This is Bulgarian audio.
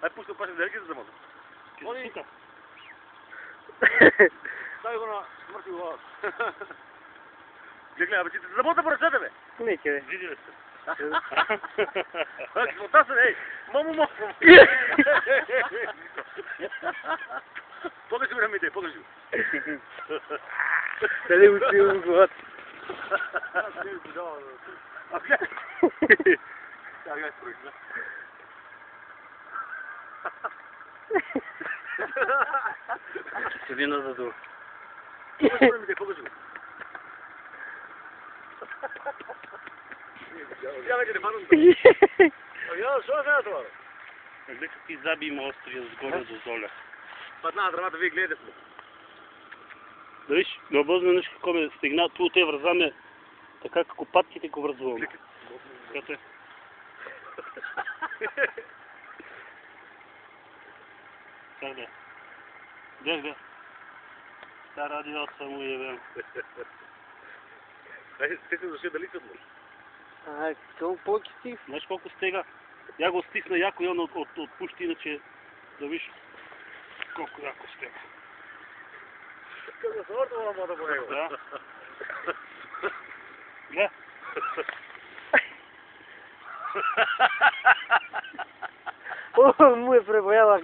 Ай, пускай паче да реките за мото. Они... Дай го на смърти глава. Гледай, абе, ти те замота поръчата, бе. Неке, бе. Види ли сте? Кисмота се, ей! Мамо! Покажи го на мите, покажи го. Дали го снимам в главата. А гледай! Сега гледай според, да? Седи на задур. Покажи го на мите, покажи го. Я вече не падам. Я, що е това? Нека ти забием острия сгоре до золя. Падна дървата, вие гледате сме. Да виж, ме обозменеш како ме стигна, ту те връзаме така како патките го връзваме. Като е. Как да? Гледай. Та радио само ебем. Те се зашли дали съдно. Ай, към по-ки стих. Знаеш колко стега? Я го стисна яко и он отпушти, иначе да виж колко яко стега. Като се ордова мода по него. Да. Гледай. О, му е пребояла.